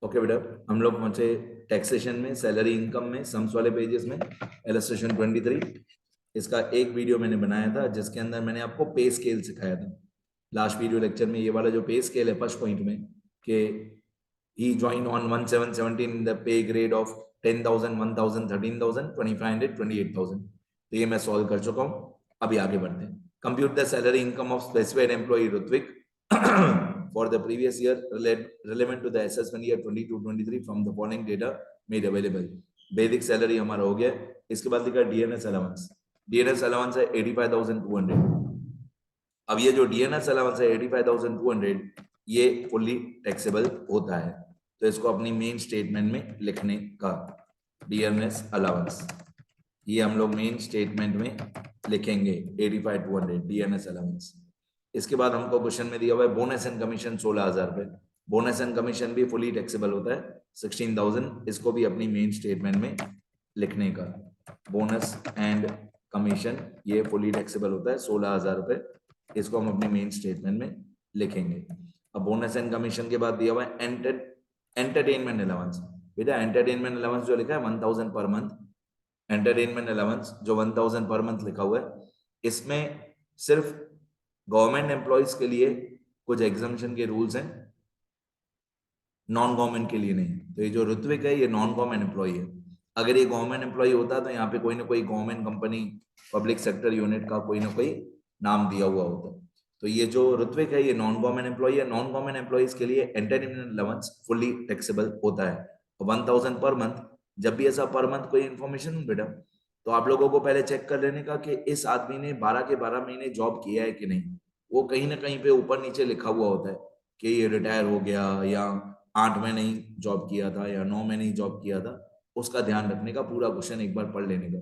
Okay बेटा, हम लोग पहुंचे टैक्सेशन में, सैलरी इनकम में, सम्स वाले पेजेस में, इलस्ट्रेशन 23। इसका एक वीडियो मैंने बनाया था जिसके अंदर मैंने आपको पे स्केल सिखाया था। लास्ट वीडियो लेक्चर में ये वाला जो पे स्केल है फर्स्ट पॉइंट में कि ही join on 1717 in the pay grade of 10,000, 1,000, 13,000, 2,500, 28,000। तो ये मैं सॉल्व कर चुका हूँ। अभी आगे बढ़ते हैं। Compute the salary income of specified employee Ritwik for the previous year relevant to the assessment year 22-23 from the following data made available। Basic salary हमारा हो गया। इसके बाद लिखा डीएनएस अलाउंस। डीएनएस अलाउंस है 85,200। अब ये जो डीएनएस अलाउंस है 85,200 ये फुल्ली टैक्सेबल होता है, तो इसको अपनी मेन स्टेटमेंट में लिखने का डीएनएस अलाउंस ये हम लोग मेन स्टेटमेंट में लिखेंगे 85,200 डीएनएस अलाउंस। इसके बाद हमको क्वेश्चन में दिया हुआ है बोनस एंड कमीशन 16,000 रुपए। बोनस एंड कमीशन भी फुली टैक्सेबल होता है 16,000। इसको भी अपनी मेन स्टेटमेंट में लिखने का। बोनस एंड कमीशन ये फुली टैक्सेबल होता है 16,000 रुपए। इसको हम अपने मेन स्टेटमेंट में लिखेंगे। अब बोनस एंड कमीशन के बाद दिया हुआ है एंटरटेनमेंट अलाउंस। बेटा एंटरटेनमेंट अलाउंस जो लिखा है 1,000 पर मंथ, एंटरटेनमेंट अलाउंस जो 1,000 पर मंथ लिखा हुआ है, इसमें सिर्फ गवर्नमेंट एम्प्लॉयज के लिए कुछ एग्जामिशन के रूल्स हैं, नॉन गवर्नमेंट के लिए नहीं। तो ये जो ऋत्विक है ये नॉन गवर्नमेंट एम्प्लॉय है। अगर ये गवर्नमेंट एम्प्लॉय होता तो यहाँ पे कोई ना कोई government company, public sector unit का कोई ना कोई नाम दिया हुआ होता। तो ये जो ऋत्विक है ये नॉन गवर्नमेंट एम्प्लॉय है। नॉन गवर्नमेंट एम्प्लॉयज के लिए एंटरटेनमेंट अलाउंस फुल्ली टैक्सेबल होता है 1,000 पर मंथ। जब भी ऐसा पर मंथ कोई इन्फॉर्मेशन बेटा, तो आप लोगों को पहले चेक कर लेने का कि इस आदमी ने 12 के 12 महीने जॉब किया है कि नहीं। वो कहीं ना कहीं पे ऊपर नीचे लिखा हुआ होता है कि ये रिटायर हो गया, या 8 महीने ही जॉब किया था, या 9 महीने ही जॉब किया था। उसका ध्यान रखने का, पूरा क्वेश्चन एक बार पढ़ लेने का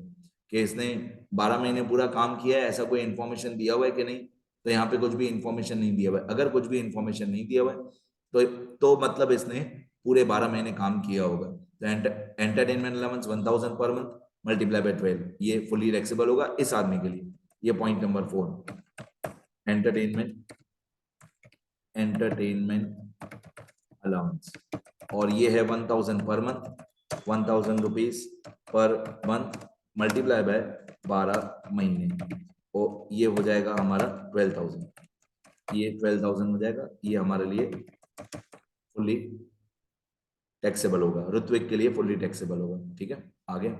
कि इसने 12 महीने पूरा काम किया है, ऐसा कोई इन्फॉर्मेशन दिया हुआ है कि नहीं। तो यहाँ पे कुछ भी इन्फॉर्मेशन नहीं दिया हुआ है। अगर कुछ भी इन्फॉर्मेशन नहीं दिया हुआ है तो मतलब इसने पूरे 12 महीने काम किया होगा। तो entertainment allowance 1,000 per month multiply by 12 ये फुली टैक्सेबल होगा इस आदमी के लिए। ये पॉइंट नंबर 4, एंटरटेनमेंट अलाउंस। और ये है 1,000 per month, 1,000 rupees per month multiply by 12 महीने, और ये हो जाएगा हमारा 12,000। ये 12,000 हो जाएगा। ये हमारे लिए फुल्ली टैक्सेबल होगा, ऋत्विक के लिए फुल्ली टैक्सेबल होगा। ठीक है, आगे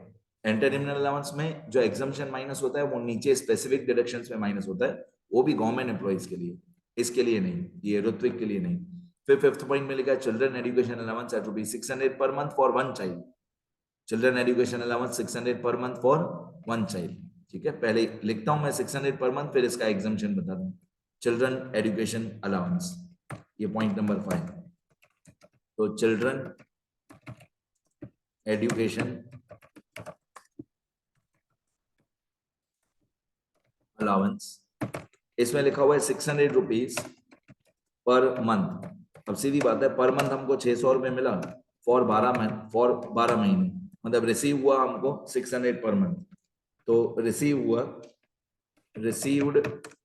एंटरटेनमेंट अलाउंस में जो एग्जम्पशन माइनस होता है वो नीचे स्पेसिफिक डिडक्शंस में माइनस होता है, वो भी गवर्नमेंट एम्प्लॉइज के लिए, इसके लिए नहीं, ये ऋत्विक के लिए नहीं। फिर फिफ्थ पॉइंट में लिखा है children education allowance at ₹600 per month for 1 child. Children education allowance 600 per month for 1 child. ठीक है, पहले लिखता हूं मैं 600 पर मंथ, फिर इसका एग्जम्पशन बता दूं। चिल्ड्रन एजुकेशन अलाउंस, ये पॉइंट नंबर 5। तो चिल्ड्रन एजुकेशन अलाउंस, इसमें लिखा हुआ है 600 रुपीज पर मंथ। अब सीधी बात है, पर मंथ हमको 600 रुपए मिला फॉर 12 महीने, मतलब रिसीव हुआ हमको 600 पर मंथ। तो received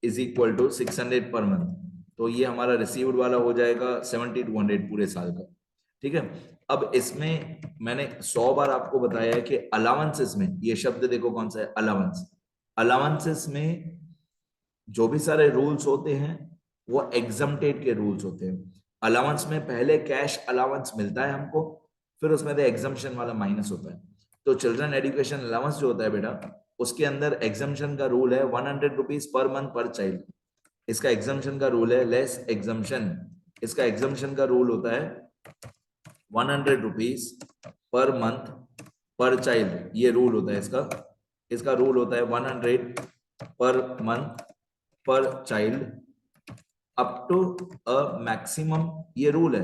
is equal to 600 per month. तो ये हमारा रिसीव्ड वाला हो जाएगा 7,200 पूरे साल का। ठीक है, अब इसमें मैंने 100 बार आपको बताया है कि अलाउंसेस में, ये शब्द देखो कौन सा है, अलाउंस। अलाउंसेस में जो भी सारे रूल्स होते हैं वो एग्जम्प्टेड के रूल्स होते हैं। अलाउंस में पहले कैश अलाउंस मिलता है हमको, फिर उसमें से एग्जम्पशन वाला माइनस होता है। तो चिल्ड्रन एजुकेशन अलाउंस जो होता है बेटा, उसके अंदर एग्जम्पशन का रूल है 100 rupees per month per child. इसका एग्जम्पशन का रूल है लेस एग्जम्पशन। इसका एग्जम्पशन का रूल होता है 100 rupees per month per child, ये रूल होता है इसका। इसका रूल होता है 100 per month per child up to a maximum, ये रूल है,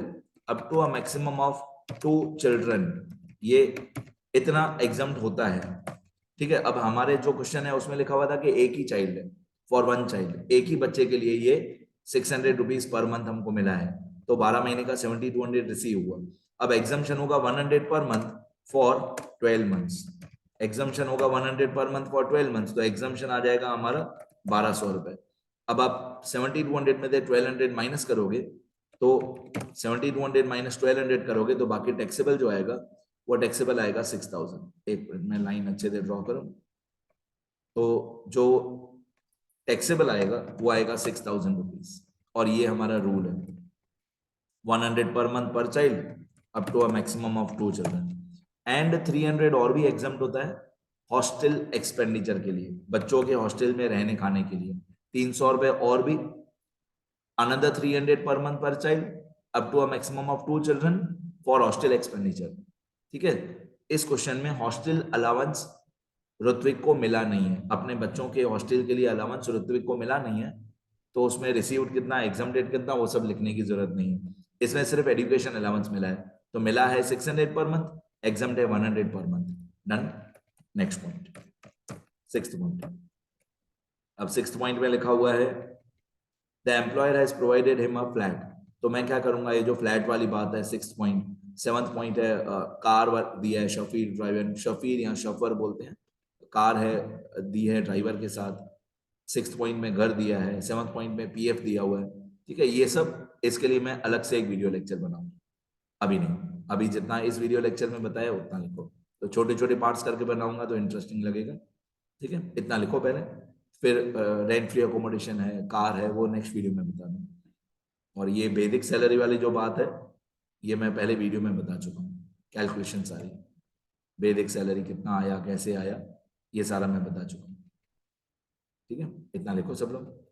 up to a maximum of 2 children, ये इतना एग्जम्प्ट होता है। ठीक है, अब हमारे जो क्वेश्चन है उसमें लिखा हुआ था कि एक ही चाइल्ड है, फॉर 1 चाइल्ड, एक ही बच्चे के लिए ये 600 रुपीज पर मंथ हमको मिला है। तो 12 महीने का 7,200 रिसीव हुआ। अब एग्जम्पशन होगा 100 per month for 12 months. Exemption होगा 100 पर मंथ फॉर 12 मंथ्स, तो एग्जम्पशन आ जाएगा हमारा 1,200 रुपए। अब आप 7,200 में से 1,200 माइनस करोगे तो 7200 माइनस 1200 करोगे तो बाकी टैक्सेबल जो आएगा वो टैक्सेबल आएगा 6000। एक मिनट मैं लाइन अच्छे से ड्रॉ करूं। तो जो टैक्सेबल आएगा वो आएगा 6000 रुपीज, और ये हमारा रूल है 100 per month per child up to a maximum of 2 children, and 300 और भी एग्जाम्प्ट होता है हॉस्टल एक्सपेंडिचर के लिए, बच्चों के हॉस्टल में रहने खाने के लिए 300 रुपए और भी, another 300 per month per child up to a maximum of 2 children for hostel expenditure। ठीक है, इस क्वेश्चन में हॉस्टल अलाउंस ऋत्विक को मिला नहीं है, अपने बच्चों के हॉस्टल के लिए अलाउंस ऋत्विक को मिला नहीं है, तो उसमें रिसीव्ड कितना, एग्जाम्प्टेड कितना, वो सब लिखने की जरूरत नहीं है। इसमें सिर्फ एजुकेशन अलाउंस मिला है, तो मिला है 600 पर मंथ, एग्जाम्प्ट है 100 per month. Done. Next point, sixth point. अब सिक्स्थ पॉइंट में लिखा हुआ है the employer has provided him a flat. तो मैं क्या करूंगा, ये जो फ्लैट वाली बात है सिक्स्थ पॉइंट, सेवंथ पॉइंट है कार दिया है शफीर ड्राइवर, शफीर या शफर बोलते हैं, कार है दी है ड्राइवर के साथ, सिक्स्थ पॉइंट में घर दिया है, सेवंथ पॉइंट में पीएफ दिया हुआ है। ठीक है, ये सब इसके लिए मैं अलग से एक वीडियो लेक्चर बनाऊंगा, अभी नहीं, अभी जितना इस वीडियो लेक्चर में बताया उतना लिखो, तो छोटे छोटे पार्ट्स करके बनाऊंगा तो इंटरेस्टिंग लगेगा। ठीक है, इतना लिखो पहले, फिर रेंट फ्री अकोमोडेशन है, कार है, वो नेक्स्ट वीडियो में बता दूँ। और ये बेसिक सैलरी वाली जो बात है ये मैं पहले वीडियो में बता चुका हूँ, कैलकुलेशन सारी, बेसिक सैलरी कितना आया, कैसे आया, ये सारा मैं बता चुका हूँ। ठीक है, इतना लिखो सब लोग।